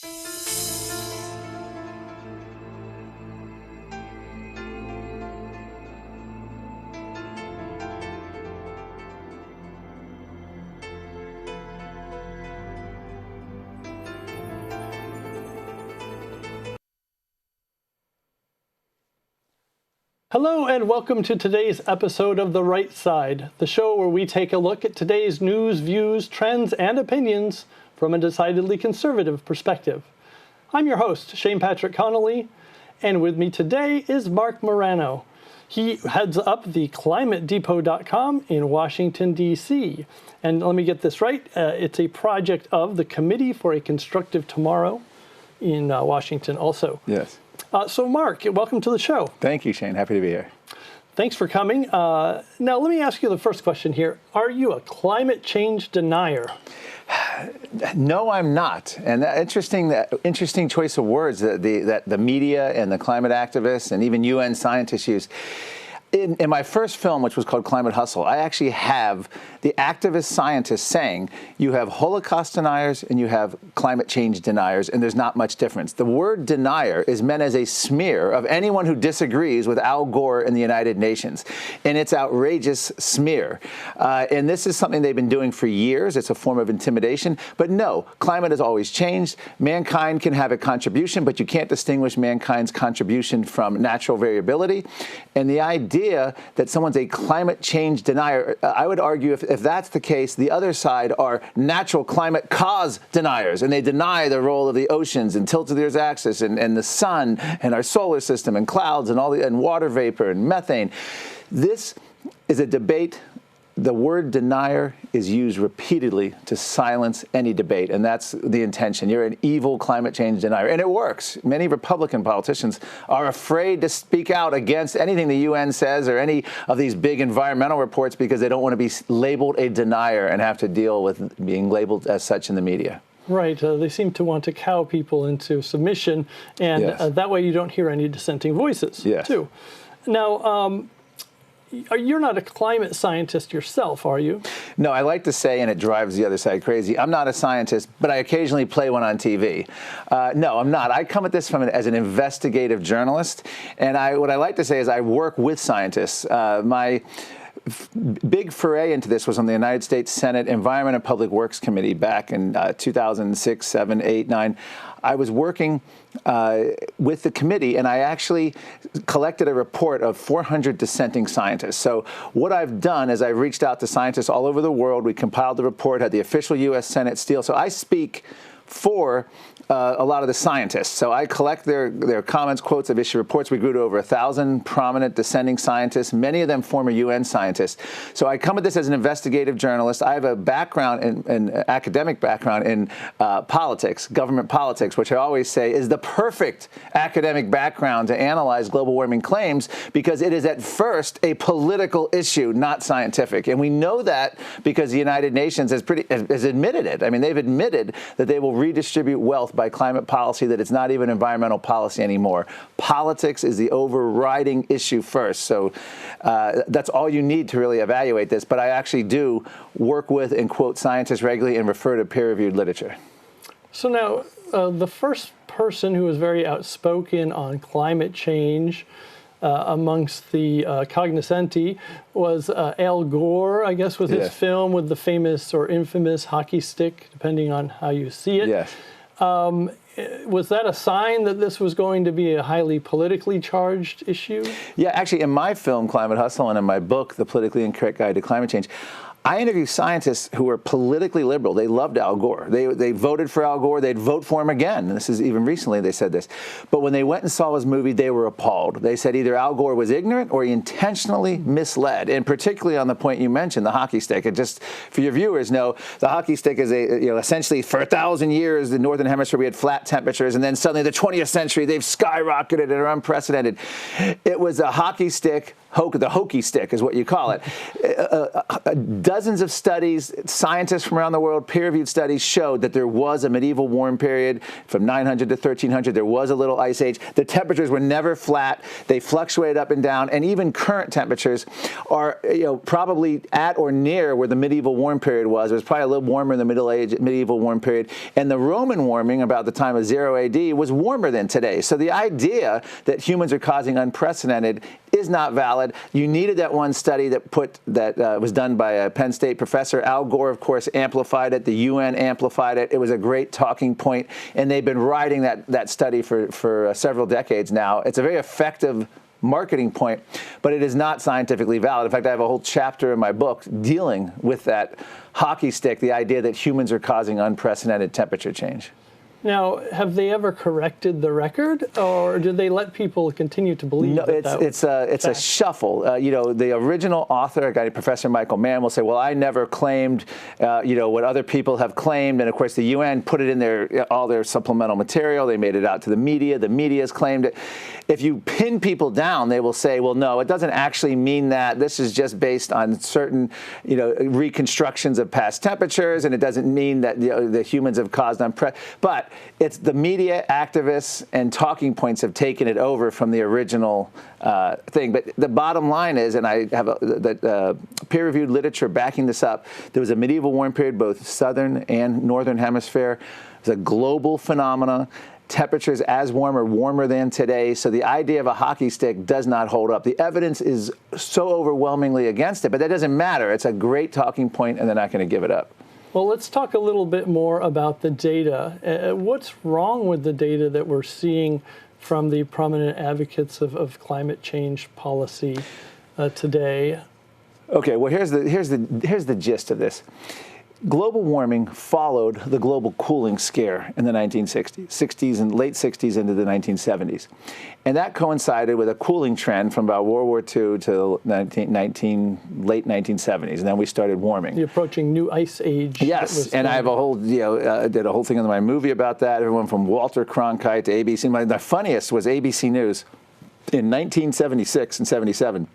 Hello and welcome to today's episode of The Right Side, the show where we take a look at today's news, views, trends, and opinions from a decidedly conservative perspective. I'm your host, Shane Patrick Connolly, and with me today is Mark Morano. He heads up the climatedepot.com in Washington, D.C. And let me get this right, it's a project of the Committee for a Constructive Tomorrow in Washington also. Yes. So Mark, welcome to the show. Thank you, Shane. Happy to be here. Thanks for coming. Now, let me ask you the first question here. Are you a climate change denier? No, I'm not. And interesting choice of words that the media and the climate activists and even UN scientists use. In my first film, which was called Climate Hustle, I actually have the activist scientists saying you have Holocaust deniers and you have climate change deniers, and there's not much difference. The word denier is meant as a smear of anyone who disagrees with Al Gore and the United Nations, and it's outrageous smear. And this is something they've been doing for years. It's a form of intimidation. But no, climate has always changed. Mankind can have a contribution, but you can't distinguish mankind's contribution from natural variability. And the idea that someone's a climate change denier, I would argue if that's the case, the other side are natural climate cause deniers, and they deny the role of the oceans and tilt of the Earth's axis and the sun and our solar system and clouds and and water vapor and methane. This is a debate. The word denier is used repeatedly to silence any debate, and that's the intention. You're an evil climate change denier, and it works. Many Republican politicians are afraid to speak out against anything the UN says or any of these big environmental reports because they don't want to be labeled a denier and have to deal with being labeled as such in the media. Right. They seem to want to cow people into submission, and Yes. That way you don't hear any dissenting voices, Yes. too. Now, you're not a climate scientist yourself, are you? No, I like to say, and it drives the other side crazy, I'm not a scientist, but I occasionally play one on TV. No, I'm not. I come at this as an investigative journalist, and what I like to say is I work with scientists. My big foray into this was on the United States Senate Environment and Public Works Committee back in 2006, 7, 8, 9. I was working with the committee, and I actually collected a report of 400 dissenting scientists. So what I've done is I've reached out to scientists all over the world. We compiled the report, had the official U.S. Senate seal. So I speak for a lot of the scientists. So I collect their comments, quotes. I've issued reports. We grew to over 1,000 prominent dissenting scientists, many of them former UN scientists. So I come at this as an investigative journalist. I have a background, an academic background in politics, government politics, which I always say is the perfect academic background to analyze global warming claims because it is at first a political issue, not scientific. And we know that because the United Nations has admitted it. I mean, they've admitted that they will redistribute wealth by climate policy, that it's not even environmental policy anymore. Politics is the overriding issue first. So that's all you need to really evaluate this. But I actually do work with and quote scientists regularly and refer to peer-reviewed literature. So now, the first person who was very outspoken on climate change amongst the cognoscenti was Al Gore, I guess, with his film with the famous or infamous hockey stick, depending on how you see it. Yes. Was that a sign that this was going to be a highly politically charged issue? Yeah, actually, in my film, Climate Hustle, and in my book, The Politically Incorrect Guide to Climate Change, I interview scientists who are politically liberal. They loved Al Gore. They voted for Al Gore. They'd vote for him again. And this is even recently they said this. But when they went and saw his movie, they were appalled. They said either Al Gore was ignorant or he intentionally misled. And particularly on the point you mentioned, the hockey stick. And just for your viewers know, the hockey stick is essentially for 1,000 years, the Northern Hemisphere, we had flat temperatures. And then suddenly the 20th century, they've skyrocketed and are unprecedented. It was a hockey stick the hokey stick is what you call it. Dozens of studies, scientists from around the world, peer-reviewed studies showed that there was a medieval warm period from 900 to 1300. There was a little ice age. The temperatures were never flat. They fluctuated up and down, and even current temperatures are probably at or near where the medieval warm period was. It was probably a little warmer in the medieval warm period. And the Roman warming about the time of 0 AD was warmer than today. So the idea that humans are causing unprecedented is not valid. You needed that one study that was done by a Penn State professor. Al Gore, of course, amplified it. The UN amplified it. It was a great talking point, and they've been riding that study for several decades now. It's a very effective marketing point, but it is not scientifically valid. In fact, I have a whole chapter in my book dealing with that hockey stick, the idea that humans are causing unprecedented temperature change. Now, have they ever corrected the record, or did they let people continue to believe that? It's a shuffle. The original author, a guy named Professor Michael Mann, will say, well, I never claimed, what other people have claimed. And of course, the UN put it in all their supplemental material. They made it out to the media. The media's claimed it. If you pin people down, they will say, well, no, it doesn't actually mean that. This is just based on certain, reconstructions of past temperatures, and it doesn't mean that the humans have caused but it's the media, activists, and talking points have taken it over from the original thing. But the bottom line is, and I have peer-reviewed literature backing this up, there was a medieval warm period, both southern and northern hemisphere. It was a global phenomena. Temperatures as warm or warmer than today. So the idea of a hockey stick does not hold up. The evidence is so overwhelmingly against it, but that doesn't matter. It's a great talking point, and they're not going to give it up. Well, let's talk a little bit more about the data. What's wrong with the data that we're seeing from the prominent advocates of climate change policy today? Okay, well, here's the gist of this. Global warming followed the global cooling scare in the 1960s and late 60s into the 1970s. And that coincided with a cooling trend from about World War II to late 1970s. And then we started warming. The approaching new ice age. Yes, and I have a whole, did a whole thing in my movie about that. Everyone from Walter Cronkite to ABC. The funniest was ABC News in 1976 and 77.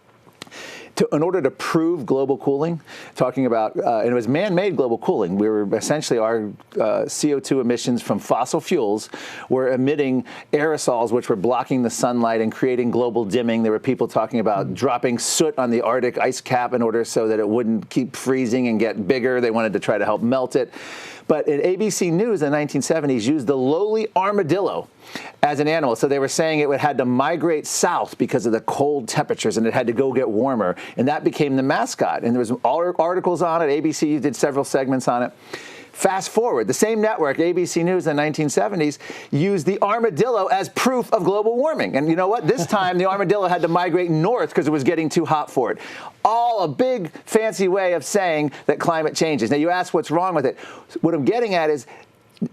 In order to prove global cooling, talking about, and it was man-made global cooling. We were essentially, our CO2 emissions from fossil fuels were emitting aerosols, which were blocking the sunlight and creating global dimming. There were people talking about dropping soot on the Arctic ice cap in order so that it wouldn't keep freezing and get bigger. They wanted to try to help melt it. But in ABC News in the 1970s used the lowly armadillo as an animal. So they were saying it had to migrate south because of the cold temperatures, and it had to go get warmer. And that became the mascot. And there was articles on it. ABC did several segments on it. Fast forward, the same network, ABC News in the 1970s, used the armadillo as proof of global warming. And you know what? This time, the armadillo had to migrate north because it was getting too hot for it. All a big, fancy way of saying that climate changes. Now, you ask what's wrong with it. What I'm getting at is,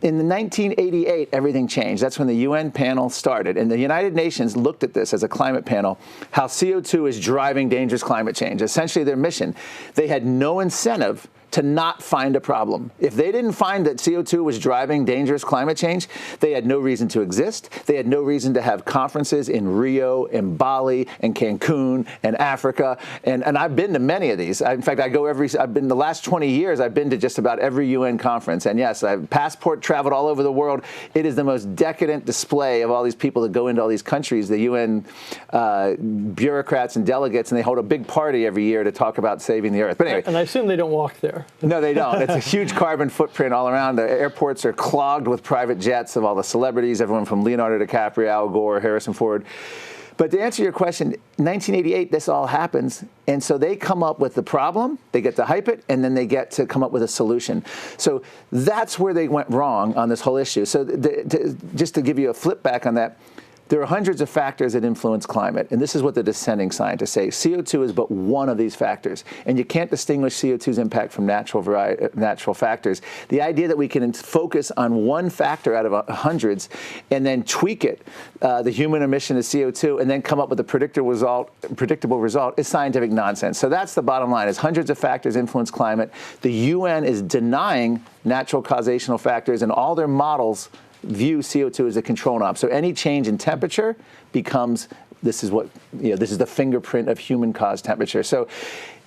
in the 1988, everything changed. That's when the UN panel started. And the United Nations looked at this as a climate panel, how CO2 is driving dangerous climate change. Essentially, their mission. They had no incentive to not find a problem. If they didn't find that CO2 was driving dangerous climate change, they had no reason to exist. They had no reason to have conferences in Rio and Bali and Cancun and Africa. And I've been to many of these. In fact, I've been the last 20 years, I've been to just about every UN conference. And yes, I've passport traveled all over the world. It is the most decadent display of all these people that go into all these countries, the UN bureaucrats and delegates, and they hold a big party every year to talk about saving the earth. But anyway. And I assume they don't walk there. No, they don't. It's a huge carbon footprint all around. The airports are clogged with private jets of all the celebrities, everyone from Leonardo DiCaprio, Al Gore, Harrison Ford. But to answer your question, 1988, this all happens. And so they come up with the problem, they get to hype it, and then they get to come up with a solution. So that's where they went wrong on this whole issue. So just to give you a flip back on that, there are hundreds of factors that influence climate, and this is what the dissenting scientists say. CO2 is but one of these factors, and you can't distinguish CO2's impact from natural factors. The idea that we can focus on one factor out of hundreds and then tweak it, the human emission of CO2, and then come up with a predictable result is scientific nonsense. So that's the bottom line, is hundreds of factors influence climate. The UN is denying natural causational factors, and all their models view CO2 as a control knob. So any change in temperature becomes this is what, this is the fingerprint of human-caused temperature. So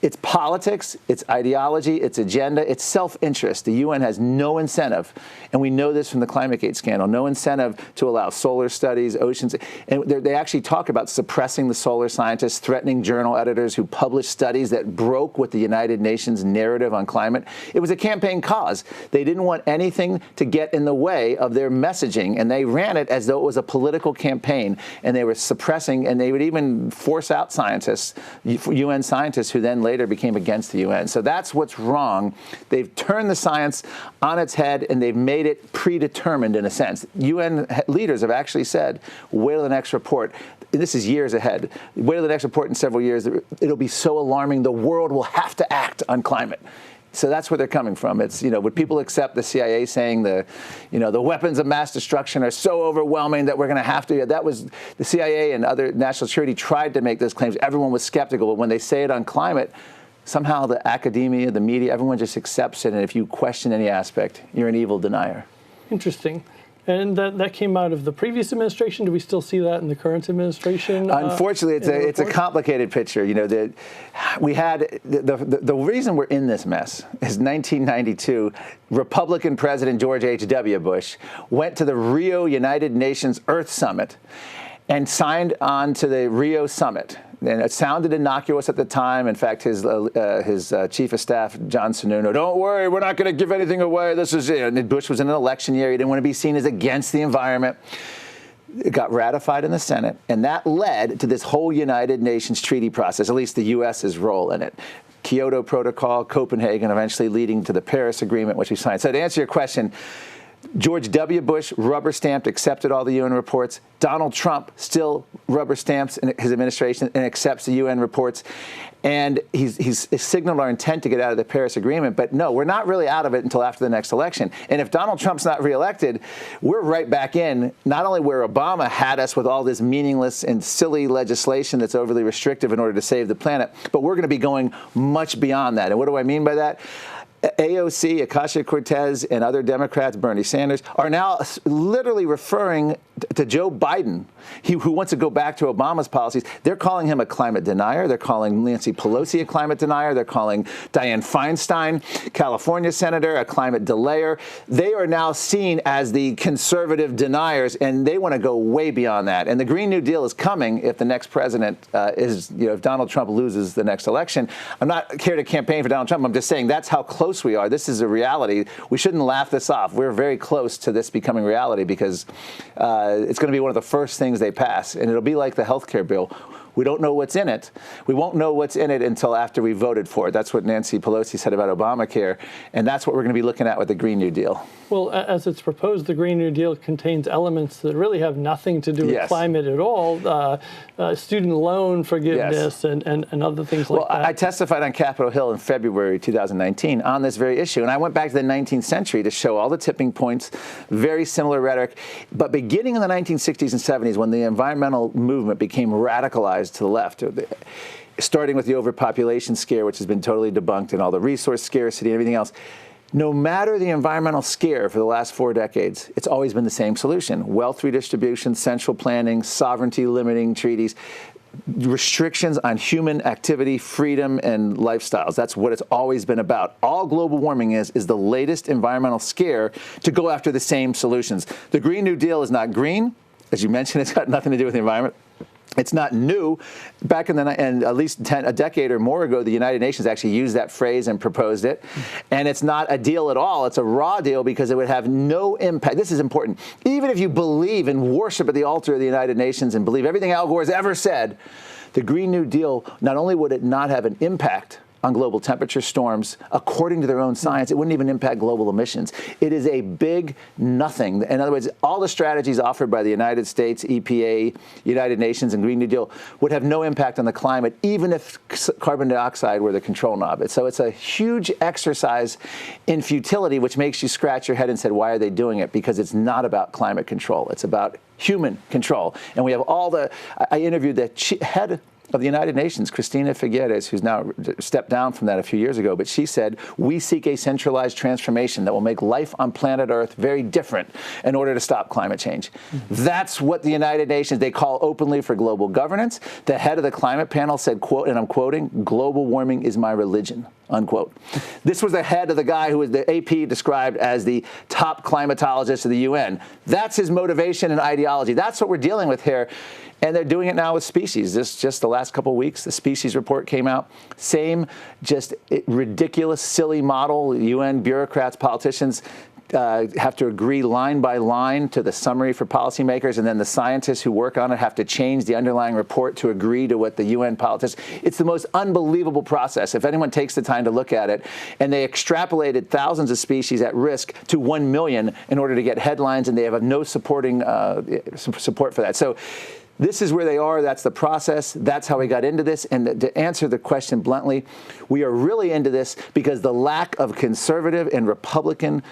it's politics, it's ideology, it's agenda, it's self-interest. The UN has no incentive, and we know this from the ClimateGate scandal, no incentive to allow solar studies, oceans. And they actually talk about suppressing the solar scientists, threatening journal editors who published studies that broke with the United Nations narrative on climate. It was a campaign cause. They didn't want anything to get in the way of their messaging, and they ran it as though it was a political campaign, and they were suppressing, and they would even force out scientists, UN scientists, who then later became against the UN. So that's what's wrong. They've turned the science on its head, and they've made it predetermined in a sense. UN leaders have actually said, wait till the next report. This is years ahead. Wait till the next report in several years. It'll be so alarming, the world will have to act on climate. So that's where they're coming from. It's, would people accept the CIA saying the weapons of mass destruction are so overwhelming that we're going to have to? That was the CIA and other national security tried to make those claims. Everyone was skeptical, but when they say it on climate, somehow the academia, the media, everyone just accepts it. And if you question any aspect, you're an evil denier. Interesting. And that came out of the previous administration. Do we still see that in the current administration? Unfortunately, it's a complicated picture. We had the reason we're in this mess is 1992. Republican President George H.W. Bush went to the Rio United Nations Earth Summit and signed on to the Rio Summit. And it sounded innocuous at the time. In fact, his chief of staff, John Sununu, don't worry, we're not going to give anything away. This is it. And Bush was in an election year. He didn't want to be seen as against the environment. It got ratified in the Senate, and that led to this whole United Nations treaty process, at least the U.S.'s role in it. Kyoto Protocol, Copenhagen, eventually leading to the Paris Agreement, which we signed. So to answer your question, George W. Bush rubber-stamped, accepted all the UN reports. Donald Trump still rubber-stamps in his administration and accepts the UN reports. And he's signaled our intent to get out of the Paris Agreement. But no, we're not really out of it until after the next election. And if Donald Trump's not reelected, we're right back in, not only where Obama had us with all this meaningless and silly legislation that's overly restrictive in order to save the planet, but we're going to be going much beyond that. And what do I mean by that? AOC, Ocasio-Cortez, and other Democrats, Bernie Sanders, are now literally referring to Joe Biden, who wants to go back to Obama's policies. They're calling him a climate denier. They're calling Nancy Pelosi a climate denier. They're calling Dianne Feinstein, California senator, a climate delayer. They are now seen as the conservative deniers, and they want to go way beyond that. And the Green New Deal is coming if the next president if Donald Trump loses the next election. I'm not here to campaign for Donald Trump. I'm just saying that's how close we are. This is a reality. We shouldn't laugh this off. We're very close to this becoming reality because it's going to be one of the first things they pass, and it'll be like the health care bill. We don't know what's in it. We won't know what's in it until after we voted for it. That's what Nancy Pelosi said about Obamacare, and that's what we're going to be looking at with the Green New Deal. Well, as it's proposed, the Green New Deal contains elements that really have nothing to do with climate at all. Student loan forgiveness and other things like that. Well, I testified on Capitol Hill in February 2019 on this very issue, and I went back to the 19th century to show all the tipping points, very similar rhetoric. But beginning in the 1960s and 70s, when the environmental movement became radicalized to the left, starting with the overpopulation scare, which has been totally debunked, and all the resource scarcity and everything else, no matter the environmental scare for the last 4 decades, it's always been the same solution. Wealth redistribution, central planning, sovereignty limiting treaties, restrictions on human activity, freedom, and lifestyles. That's what it's always been about. All global warming is the latest environmental scare to go after the same solutions. The Green New Deal is not green. As you mentioned, it's got nothing to do with the environment. It's not new. Back in at least a decade or more ago, the United Nations actually used that phrase and proposed it. And it's not a deal at all. It's a raw deal because it would have no impact. This is important. Even if you believe and worship at the altar of the United Nations and believe everything Al Gore has ever said, the Green New Deal, not only would it not have an impact on global temperature storms, according to their own science, it wouldn't even impact global emissions. It is a big nothing. In other words, all the strategies offered by the United States, EPA, United Nations, and Green New Deal would have no impact on the climate, even if carbon dioxide were the control knob. So it's a huge exercise in futility, which makes you scratch your head and say, why are they doing it? Because it's not about climate control. It's about human control. And we have I interviewed the head of the United Nations, Cristina Figueres, who's now stepped down from that a few years ago, but she said, we seek a centralized transformation that will make life on planet Earth very different in order to stop climate change. That's what the United Nations, they call openly for global governance. The head of the climate panel said, quote, and I'm quoting, global warming is my religion, unquote. This was the head of the guy who was the AP described as the top climatologist of the UN. That's his motivation and ideology. That's what we're dealing with here. And they're doing it now with species. Just the last couple of weeks, the species report came out. Same, just ridiculous, silly model. UN bureaucrats, politicians have to agree line by line to the summary for policymakers, and then the scientists who work on it have to change the underlying report to agree to what the UN politicians. It's the most unbelievable process. If anyone takes the time to look at it, and they extrapolated thousands of species at risk to 1 million in order to get headlines, and they have no supporting support for that. So this is where they are. That's the process. That's how we got into this. And to answer the question bluntly, we are really into this because the lack of conservative and Republican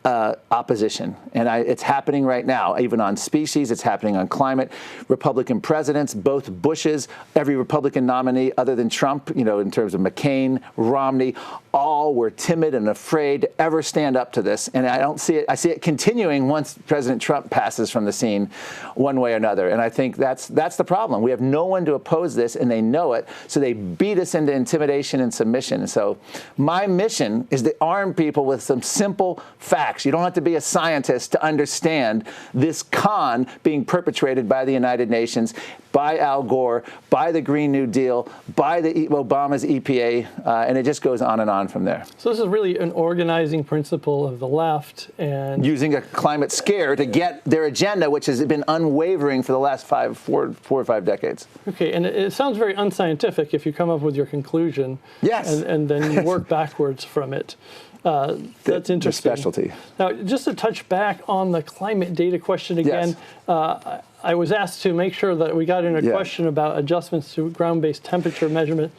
opposition. And it's happening right now, even on species. It's happening on climate. Republican presidents, both Bushes, every Republican nominee other than Trump, you know, in terms of McCain, Romney, all were timid and afraid to ever stand up to this. And I don't see it. I see it continuing once President Trump passes from the scene one way or another. And I think that's the problem. We have no one to oppose this, and they know it. So they beat us into intimidation and submission. So my mission is to arm people with some simple facts. You don't have to be a scientist to understand this con being perpetrated by the United Nations, by Al Gore, by the Green New Deal, by the Obama's EPA, and it just goes on and on from there. So this is really an organizing principle of the left, and using a climate scare to get their agenda, which has been unwavering for the last four or five decades. Okay, and it sounds very unscientific if you come up with your conclusion, yes, and then you work backwards from it. That's interesting. The specialty. Now, just to touch back on the climate data question again, yes. I was asked to make sure that we got in a question about adjustments to ground-based temperature measurement.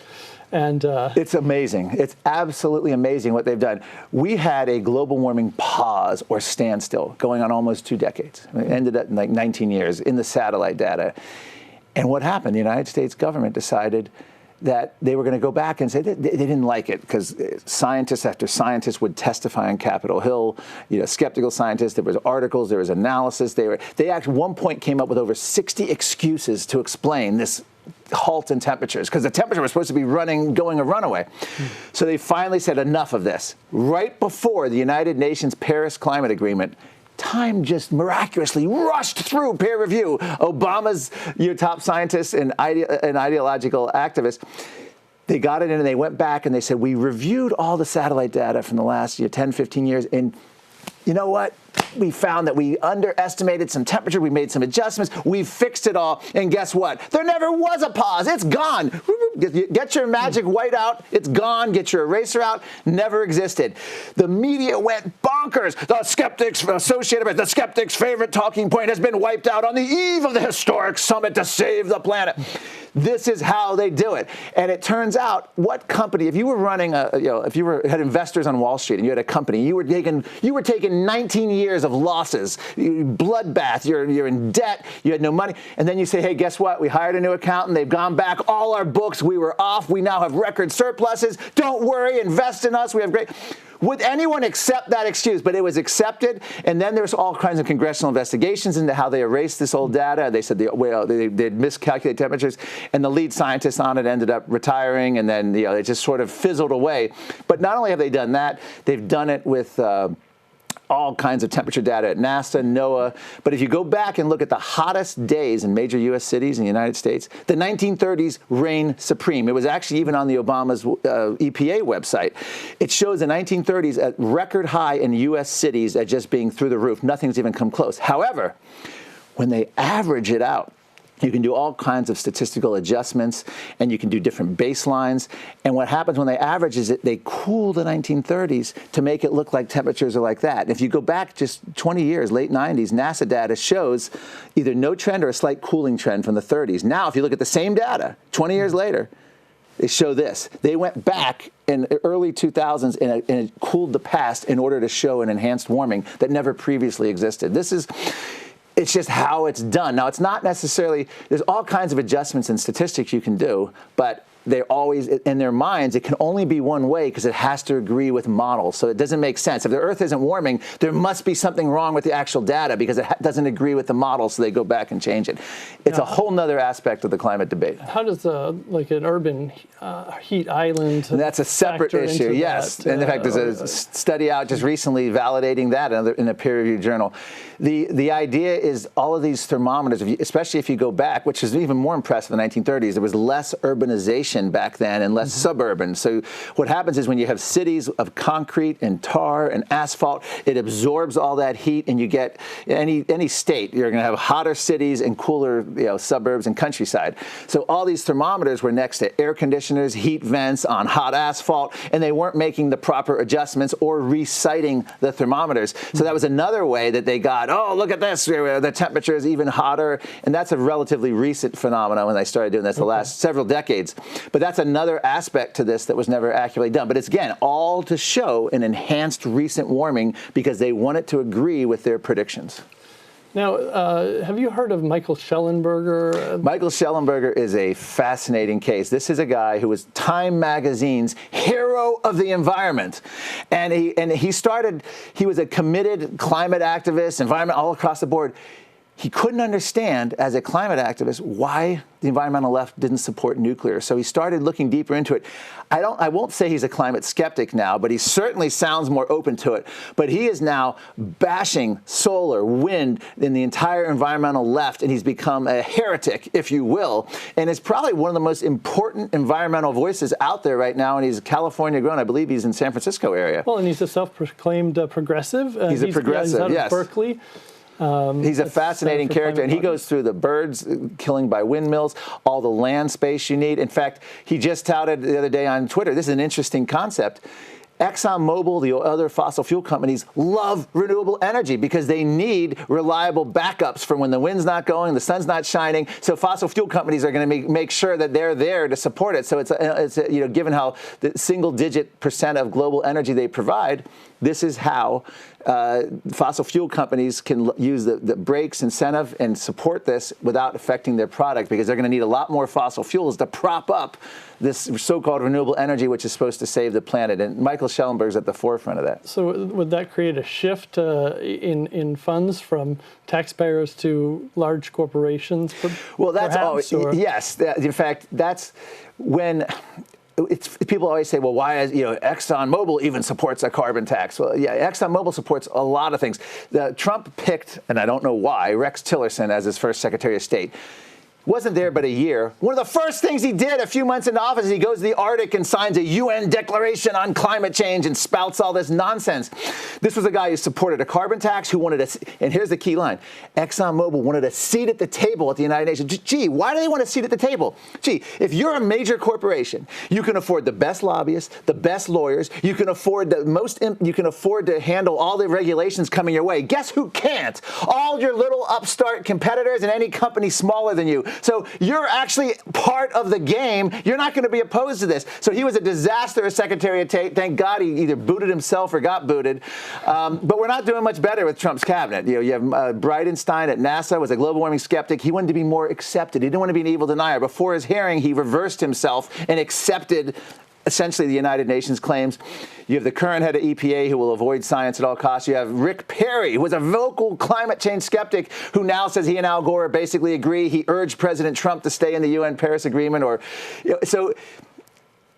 And it's amazing. It's absolutely amazing what they've done. We had a global warming pause or standstill going on almost 2 decades. It ended up in like 19 years in the satellite data. And what happened? The United States government decided that they were going to go back and say they didn't like it because scientists after scientists would testify on Capitol Hill, you know, skeptical scientists, there was articles, there was analysis. They actually at one point came up with over 60 excuses to explain this halt in temperatures because the temperature was supposed to be going a runaway. So they finally said enough of this. Right before the United Nations Paris Climate Agreement, time just miraculously rushed through peer review. Obama's top scientists and ideological activists, they got it in and they went back and they said, we reviewed all the satellite data from the last 10, 15 years, and you know what? We found that we underestimated some temperature. We made some adjustments. We fixed it all. And guess what? There never was a pause. It's gone. Get your magic white out. It's gone. Get your eraser out. Never existed. The media went bonkers. The skeptics associated with the skeptics' favorite talking point has been wiped out on the eve of the historic summit to save the planet. This is how they do it. And it turns out, what company, if you were running if you had investors on Wall Street and you had a company, you were taking 19 years of losses, bloodbath, you're in debt, you had no money, and then you say, hey, guess what? We hired a new accountant, they've gone back all our books, we were off, we now have record surpluses, don't worry, invest in us, we have great. Would anyone accept that excuse? But it was accepted, and then there's all kinds of congressional investigations into how they erased this old data. They said they'd miscalculate temperatures, and the lead scientist on it ended up retiring, and then it just sort of fizzled away. But not only have they done that, they've done it with all kinds of temperature data at NASA, NOAA. But if you go back and look at the hottest days in major U.S. cities in the United States, the 1930s reign supreme. It was actually even on the Obama's EPA website. It shows the 1930s at record high in U.S. cities at just being through the roof. Nothing's even come close. However, when they average it out, you can do all kinds of statistical adjustments, and you can do different baselines. And what happens when they average is that they cool the 1930s to make it look like temperatures are like that. And if you go back just 20 years, late 90s, NASA data shows either no trend or a slight cooling trend from the 30s. Now, if you look at the same data 20 years later, they show this. They went back in the early 2000s and it cooled the past in order to show an enhanced warming that never previously existed. It's just how it's done. Now, it's not necessarily, there's all kinds of adjustments and statistics you can do, but they're always, in their minds, it can only be one way because it has to agree with models. So it doesn't make sense. If the Earth isn't warming, there must be something wrong with the actual data because it doesn't agree with the model, so they go back and change it. It's a whole nother aspect of the climate debate. How does like an urban heat island? And that's a separate issue, yes. And in fact, there's a study out just recently validating that in a peer-reviewed journal. The idea is all of these thermometers, especially if you go back, which is even more impressive in the 1930s, there was less urbanization back then and less suburban. So what happens is when you have cities of concrete and tar and asphalt, it absorbs all that heat, and you get any state, you're going to have hotter cities and cooler suburbs and countryside. So all these thermometers were next to air conditioners, heat vents on hot asphalt, and they weren't making the proper adjustments or resighting the thermometers. So that was another way that they got, oh, look at this, the temperature is even hotter. And that's a relatively recent phenomenon when they started doing this the last several decades. But that's another aspect to this that was never accurately done. But it's, again, all to show an enhanced recent warming because they want it to agree with their predictions. Now, have you heard of Michael Shellenberger? Michael Shellenberger is a fascinating case. This is a guy who was Time Magazine's hero of the environment. And he was a committed climate activist, environment all across the board. He couldn't understand, as a climate activist, why the environmental left didn't support nuclear. So he started looking deeper into it. I won't say he's a climate skeptic now, but he certainly sounds more open to it. But he is now bashing solar, wind, in the entire environmental left, and he's become a heretic, if you will. And it's probably one of the most important environmental voices out there right now, and he's California grown. I believe he's in San Francisco area. Well, and he's a self-proclaimed progressive. He's a progressive, he's out yes. of Berkeley. He's a fascinating character, and he goes through the birds killing by windmills, all the land space you need. In fact, he just touted the other day on Twitter, this is an interesting concept. ExxonMobil, the other fossil fuel companies, love renewable energy because they need reliable backups for when the wind's not going, the sun's not shining. So fossil fuel companies are going to make sure that they're there to support it. So it's given how the single-digit % of global energy they provide, this is how fossil fuel companies can use the brakes, incentive, and support this without affecting their product because they're going to need a lot more fossil fuels to prop up this so-called renewable energy, which is supposed to save the planet. And Michael Shellenberg's at the forefront of that. So would that create a shift in funds from taxpayers to large corporations? Well, that's perhaps, yes. In fact, that's when. People always say, well, why is ExxonMobil even supports a carbon tax? Well, yeah, ExxonMobil supports a lot of things. Trump picked, and I don't know why, Rex Tillerson as his first Secretary of State. Wasn't there but a year. One of the first things he did a few months into office is he goes to the Arctic and signs a UN declaration on climate change and spouts all this nonsense. This was a guy who supported a carbon tax, who wanted and here's the key line, ExxonMobil wanted a seat at the table at the United Nations. Gee, why do they want a seat at the table? Gee, if you're a major corporation, you can afford the best lobbyists, the best lawyers, you can afford to handle all the regulations coming your way. Guess who can't? All your little upstart competitors and any company smaller than you. So you're actually part of the game. You're not going to be opposed to this. So he was a disaster as Secretary of State. Thank God he either booted himself or got booted. But we're not doing much better with Trump's cabinet. You have Bridenstine at NASA was a global warming skeptic. He wanted to be more accepted. He didn't want to be an evil denier. Before his hearing, he reversed himself and accepted essentially the United Nations claims. You have the current head of EPA who will avoid science at all costs. You have Rick Perry, who was a vocal climate change skeptic who now says he and Al Gore basically agree. He urged President Trump to stay in the UN Paris Agreement. So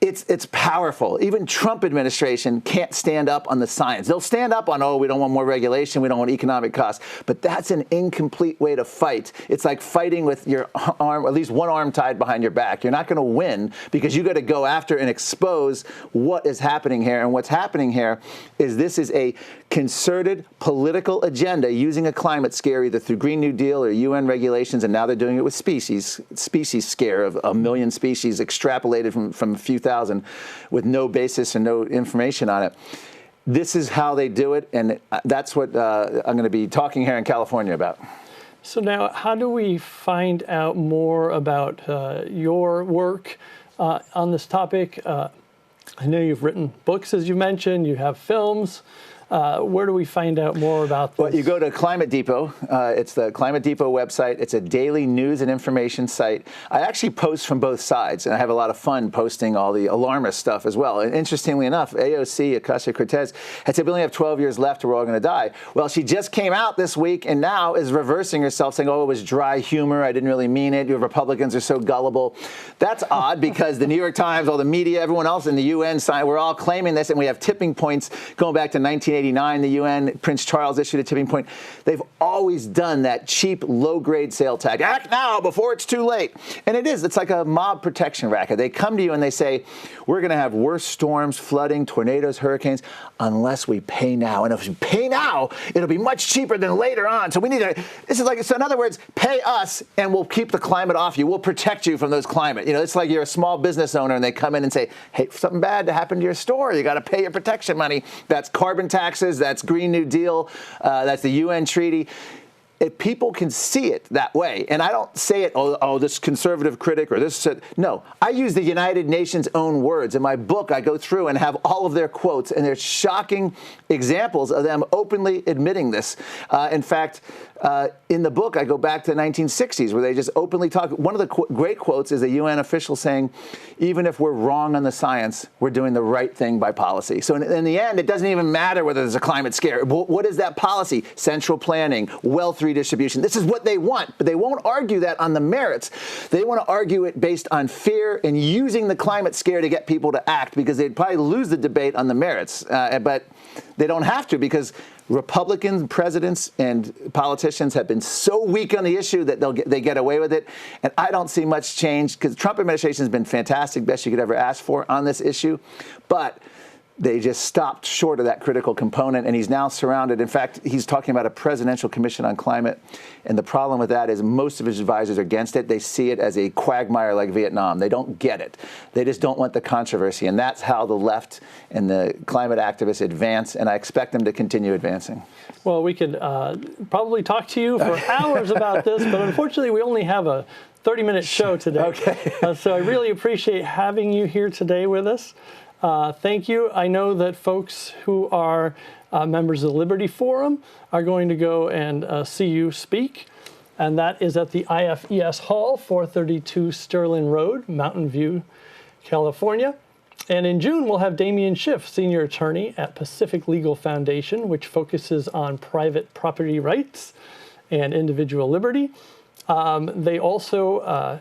it's powerful. Even Trump administration can't stand up on the science. They'll stand up on, we don't want more regulation, we don't want economic costs. But that's an incomplete way to fight. It's like fighting with your arm, at least one arm tied behind your back. You're not going to win because you got to go after and expose what is happening here. And what's happening here is this is a concerted political agenda using a climate scare either through Green New Deal or UN regulations, and now they're doing it with species scare of 1 million species extrapolated from a few thousand with no basis and no information on it. This is how they do it, and that's what I'm going to be talking here in California about. So now, how do we find out more about your work on this topic? I know you've written books, as you mentioned. You have films. Where do we find out more about this? Well, you go to Climate Depot. It's the Climate Depot website. It's a daily news and information site. I actually post from both sides, and I have a lot of fun posting all the alarmist stuff as well. And interestingly enough, AOC, Ocasio-Cortez, had said we only have 12 years left or we're all going to die. Well, she just came out this week and now is reversing herself, saying, oh, it was dry humor. I didn't really mean it. You Republicans are so gullible. That's odd because the New York Times, all the media, everyone else in the UN side, we're all claiming this, and we have tipping points going back to 1989. The UN, Prince Charles issued a tipping point. They've always done that cheap, low-grade sale tag. Act now before it's too late. And it is. It's like a mob protection racket. They come to you and they say, we're going to have worse storms, flooding, tornadoes, hurricanes, unless we pay now. And if we pay now, it'll be much cheaper than later on. So we need to, this is like, so in other words, pay us and we'll keep the climate off you. We'll protect you from those climate. You know, it's like you're a small business owner and they come in and say, hey, something bad to happen to your store, you got to pay your protection money. That's carbon taxes, that's Green New Deal, that's the UN treaty. If people can see it that way, and I don't say it, oh, this conservative critic or this, no. I use the United Nations' own words. In my book, I go through and have all of their quotes, and there's shocking examples of them openly admitting this. In fact, in the book, I go back to the 1960s where they just openly talk. One of the great quotes is a UN official saying, even if we're wrong on the science, we're doing the right thing by policy. So in the end, it doesn't even matter whether there's a climate scare. What is that policy? Central planning, wealth redistribution. This is what they want, but they won't argue that on the merits. They want to argue it based on fear and using the climate scare to get people to act because they'd probably lose the debate on the merits. But they don't have to because Republican presidents and politicians have been so weak on the issue that they get away with it. And I don't see much change because the Trump administration has been fantastic, best you could ever ask for on this issue. But they just stopped short of that critical component, and he's now surrounded. In fact, he's talking about a presidential commission on climate, and the problem with that is most of his advisors are against it. They see it as a quagmire like Vietnam. They don't get it. They just don't want the controversy, and that's how the left and the climate activists advance, and I expect them to continue advancing. Well, we could probably talk to you for hours about this, but unfortunately we only have a 30-minute show today. Okay. So I really appreciate having you here today with us. Thank you. I know that folks who are members of the Liberty Forum are going to go and see you speak, and that is at the IFES Hall, 432 Sterling Road, Mountain View, California. And in June, we'll have Damian Schiff, senior attorney at Pacific Legal Foundation, which focuses on private property rights and individual liberty. They also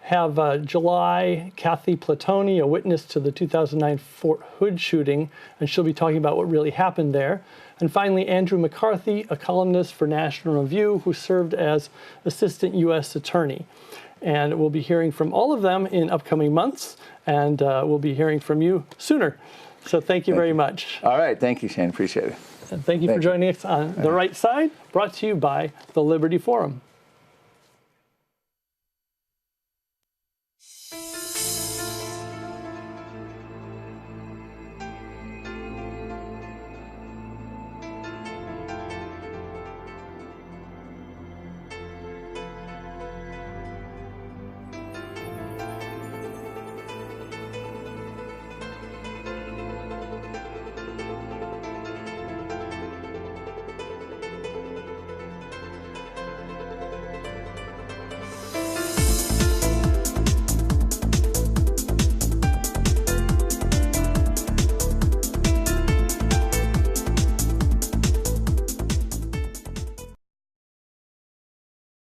have July Kathy Platoni, a witness to the 2009 Fort Hood shooting, and she'll be talking about what really happened there. And finally, Andrew McCarthy, a columnist for National Review, who served as assistant U.S. attorney. And we'll be hearing from all of them in upcoming months, and we'll be hearing from you sooner. So thank you very much. All right. Thank you, Shane. Appreciate it. And thank you for joining us on The Right Side, brought to you by the Liberty Forum.